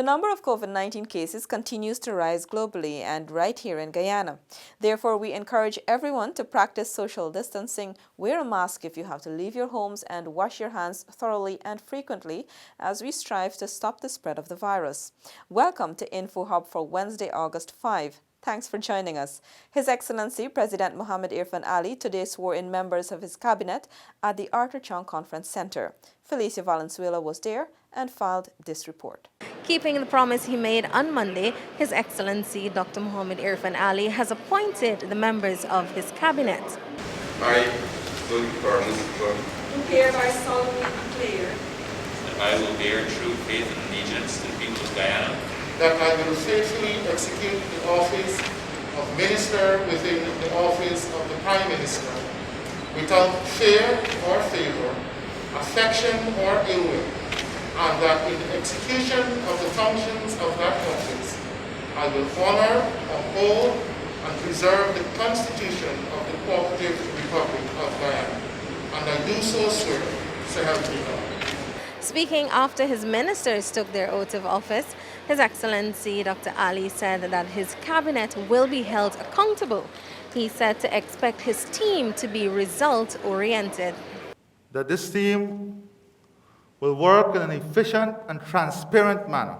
The number of COVID-19 cases continues to rise globally and right here in Guyana. Therefore, we encourage everyone to practice social distancing, wear a mask if you have to leave your homes, and wash your hands thoroughly and frequently as we strive to stop the spread of the virus. Welcome to Info Hub for Wednesday, August 5. Thanks for joining us. His Excellency President Mohammed Irfan Ali today swore in members of his cabinet at the Arthur Chong Conference Center. Felicia Valenzuela was there and filed this report. Keeping the promise he made on Monday, His Excellency Dr. Mohammed Irfan Ali has appointed the members of his cabinet. I, Louis Mustafa, do hereby solemnly declare that I will bear true faith and allegiance to the people of Guyana, that I will faithfully execute the office of Minister within the office of the Prime Minister, without fear or favor, affection or ill will, and that in the execution of the functions of that office, I will honor, uphold, and preserve the Constitution of the Cooperative Republic of Guyana, and I do so swear, so help me God. Speaking after his ministers took their oath of office, His Excellency Dr. Ali said that his cabinet will be held accountable. He said to expect his team to be result-oriented. That this team will work in an efficient and transparent manner.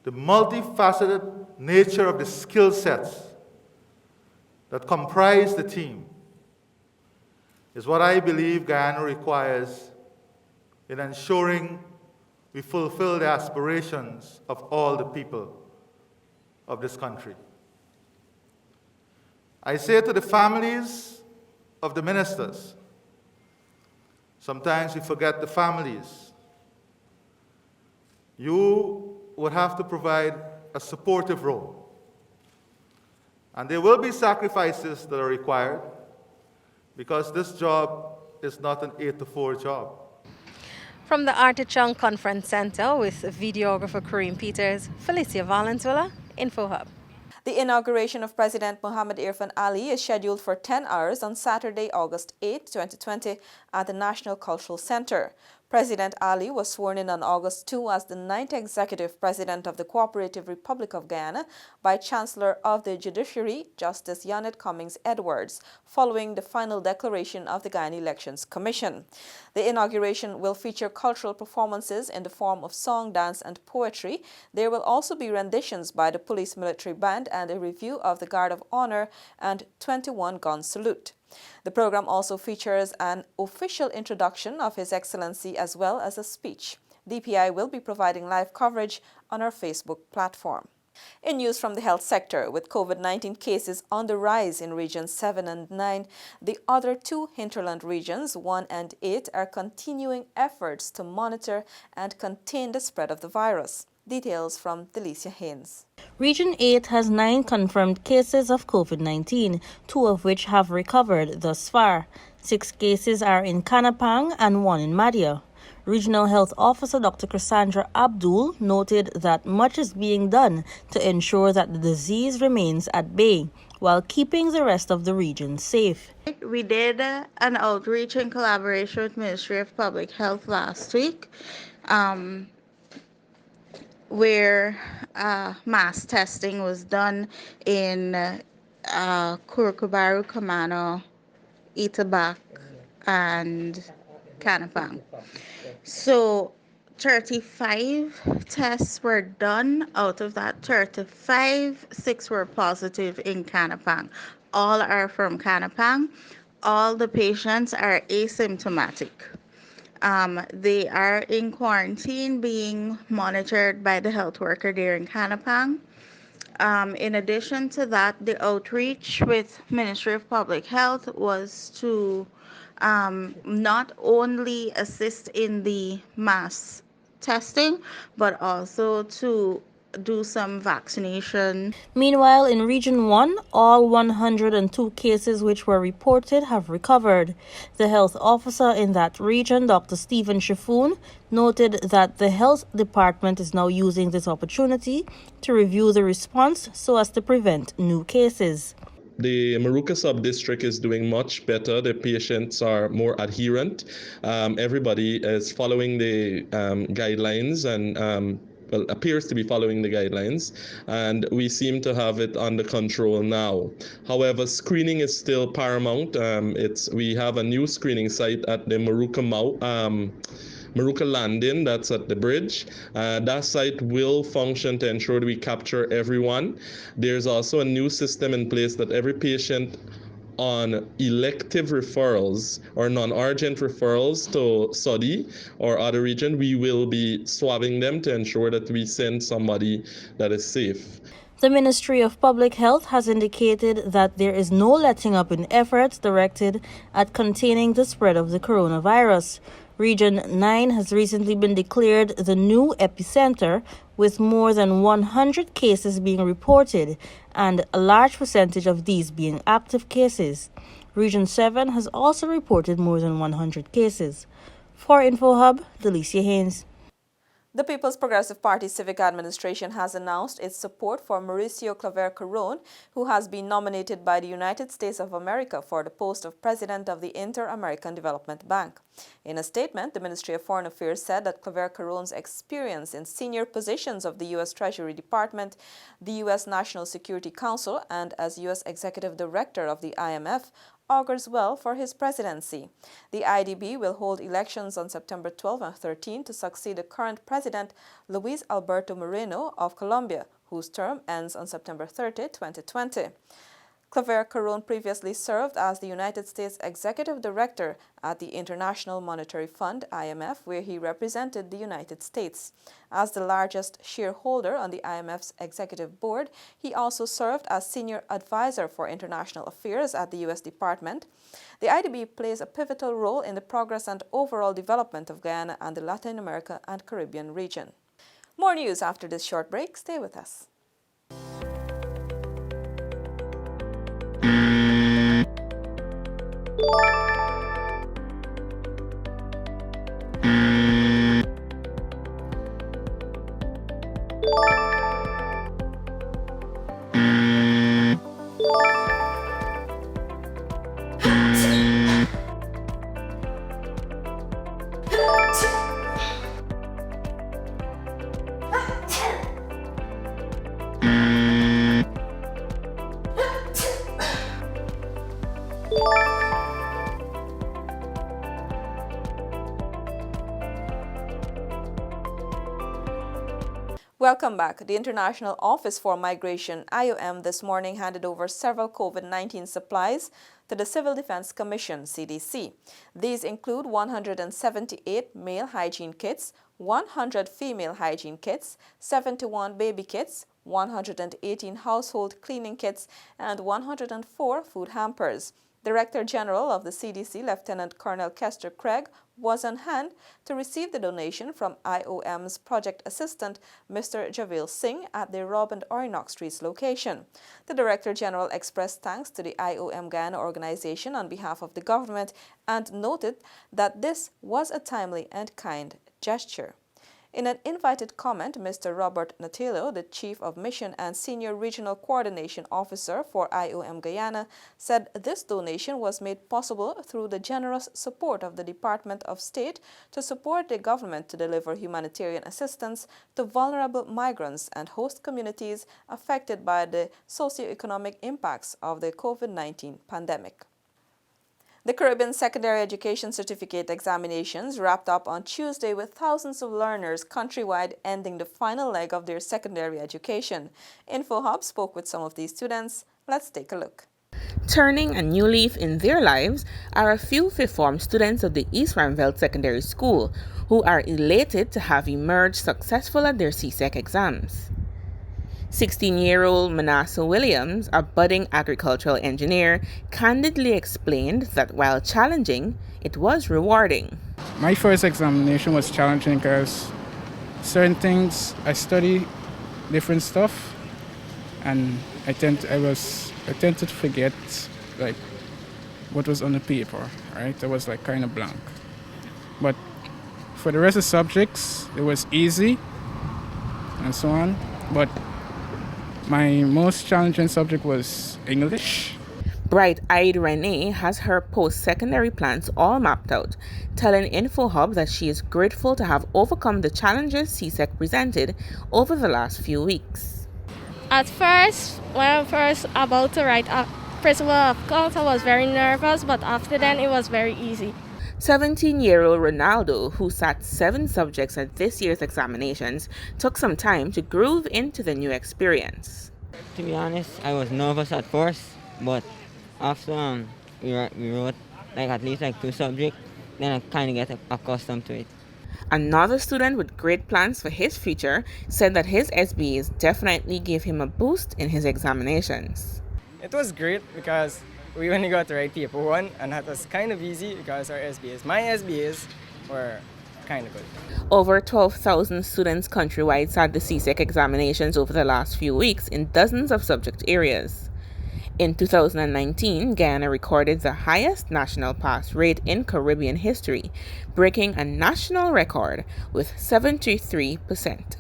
The multifaceted nature of the skill sets that comprise the team is what I believe Guyana requires in ensuring we fulfill the aspirations of all the people of this country. I say to the families of the ministers, sometimes we forget the families. You would have to provide a supportive role. And there will be sacrifices that are required because this job is not an 8-to-4 job. From the Arthur Chong Conference Center with videographer Kareem Peters, Felicia Valenzuela, Info Hub. The inauguration of President Mohammed Irfan Ali is scheduled for 10 hours on Saturday, August 8, 2020 at the National Cultural Center. President Ali was sworn in on August 2 as the 9th Executive President of the Cooperative Republic of Guyana by Chancellor of the Judiciary, Justice Yanet Cummings Edwards, following the final declaration of the Guyana Elections Commission. The inauguration will feature cultural performances in the form of song, dance, and poetry. There will also be renditions by the Police Military Band and a review of the Guard of Honor and 21-gun salute. The program also features an official introduction of His Excellency as well as a speech. DPI will be providing live coverage on our Facebook platform. In news from the health sector, with COVID-19 cases on the rise in Regions 7 and 9, the other two hinterland regions, 1 and 8, are continuing efforts to monitor and contain the spread of the virus. Details from Delicia Haynes. Region 8 has 9 confirmed cases of COVID-19, 2 of which have recovered thus far. 6 cases are in Kanapang and 1 in Madia. Regional Health Officer Dr. Cassandra Abdul noted that much is being done to ensure that the disease remains at bay, while keeping the rest of the region safe. We did an outreach in collaboration with Ministry of Public Health last week, where mass testing was done in Kurukubaru, Kamano, Itabak, and Kanapang. So 35 tests were done. Out of that 35, 6 were positive in Kanapang. All are from Kanapang. All the patients are asymptomatic. They are in quarantine being monitored by the health worker there in Kanapang. In addition to that, the outreach with Ministry of Public Health was to not only assist in the mass testing, but also to do some vaccination. Meanwhile, in Region 1, all 102 cases which were reported have recovered. The health officer in that region, Dr. Stephen Shifun, noted that the health department is now using this opportunity to review the response so as to prevent new cases. the Maruka sub-district is doing much better. The patients are more adherent. Everybody is following the guidelines and well, appears to be following the guidelines, and we seem to have it under control now. However, screening is still paramount. We have a new screening site at the Maruka Landing, that's at the bridge. That site will function to ensure that we capture everyone. There's also a new system in place that every patient on elective referrals or non-urgent referrals to Saudi or other region, we will be swabbing them to ensure that we send somebody that is safe. The Ministry of Public Health has indicated that there is no letting up in efforts directed at containing the spread of the coronavirus. Region 9 has recently been declared the new epicenter, with more than 100 cases being reported and a large percentage of these being active cases. Region 7 has also reported more than 100 cases. For InfoHub, Delicia Haynes. The People's Progressive Party Civic Administration has announced its support for Mauricio Claver Caron, who has been nominated by the United States of America for the post of President of the Inter-American Development Bank. In a statement, the Ministry of Foreign Affairs said that Claver Caron's experience in senior positions of the U.S. Treasury Department, the U.S. National Security Council, and as U.S. Executive Director of the IMF augurs well for his presidency. The IDB will hold elections on September 12 and 13 to succeed the current president, Luis Alberto Moreno of Colombia, whose term ends on September 30, 2020. Claver Caron previously served as the United States Executive Director at the International Monetary Fund, IMF, where he represented the United States. As the largest shareholder on the IMF's executive board, he also served as Senior Advisor for International Affairs at the U.S. Department. The IDB plays a pivotal role in the progress and overall development of Guyana and the Latin America and Caribbean region. More news after this short break. Stay with us. Welcome back. The International Office for Migration, IOM, this morning handed over several COVID-19 supplies to the Civil Defense Commission, CDC. These include 178 male hygiene kits, 100 female hygiene kits, 71 baby kits, 118 household cleaning kits, and 104 food hampers. Director General of the CDC, Lieutenant Colonel Kester Craig, was on hand to receive the donation from IOM's project assistant, Mr. Javil Singh, at the Rob and Orinoco Streets location. The Director General expressed thanks to the IOM Guyana organization on behalf of the government and noted that this was a timely and kind gesture. In an invited comment, Mr. Robert Natilo, the Chief of Mission and Senior Regional Coordination Officer for IOM Guyana, said this donation was made possible through the generous support of the Department of State to support the government to deliver humanitarian assistance to vulnerable migrants and host communities affected by the socioeconomic impacts of the COVID-19 pandemic. The Caribbean Secondary Education Certificate examinations wrapped up on Tuesday with thousands of learners countrywide ending the final leg of their secondary education. InfoHub spoke with some of these students. Let's take a look. Turning a new leaf in their lives are a few fifth-form students of the East Ramville Secondary School who are elated to have emerged successful at their CSEC exams. 16-year-old Manasseh Williams, a budding agricultural engineer, candidly explained that while challenging, it was rewarding. My first examination was challenging because certain things, I study different stuff, and I tend to forget like what was on the paper, right? I was like kind of blank. But for the rest of the subjects, it was easy and so on. But my most challenging subject was English, Bright-eyed Renee has her post-secondary plans all mapped out, telling InfoHub that she is grateful to have overcome the challenges CSEC presented over the last few weeks. At first, when I first about to write a principle of course, I was very nervous, but after then it was very easy. 17-year-old Ronaldo, who sat 7 subjects at this year's examinations, took some time to groove into the new experience. To be honest, I was nervous at first, but after we wrote at least 2 subjects, then I kind of get accustomed to it. Another student with great plans for his future said that his SBAs definitely gave him a boost in his examinations. It was great because we only got to write paper 1, and that was kind of easy because my SBAs were kind of good. Over 12,000 students countrywide sat the CSEC examinations over the last few weeks in dozens of subject areas. In 2019, Guyana recorded the highest national pass rate in Caribbean history, breaking a national record with 73%.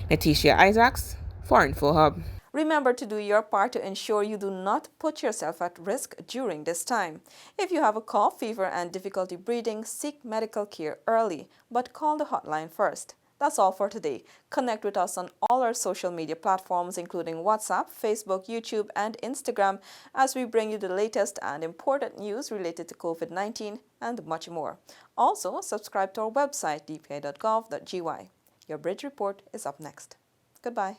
Letitia Isaacs for InfoHub. Remember to do your part to ensure you do not put yourself at risk during this time. If you have a cough, fever, and difficulty breathing, seek medical care early, but call the hotline first. That's all for today. Connect with us on all our social media platforms, including WhatsApp, Facebook, YouTube, and Instagram, as we bring you the latest and important news related to COVID-19 and much more. Also, subscribe to our website, dpi.gov.gy. Your Bridge Report is up next. Goodbye.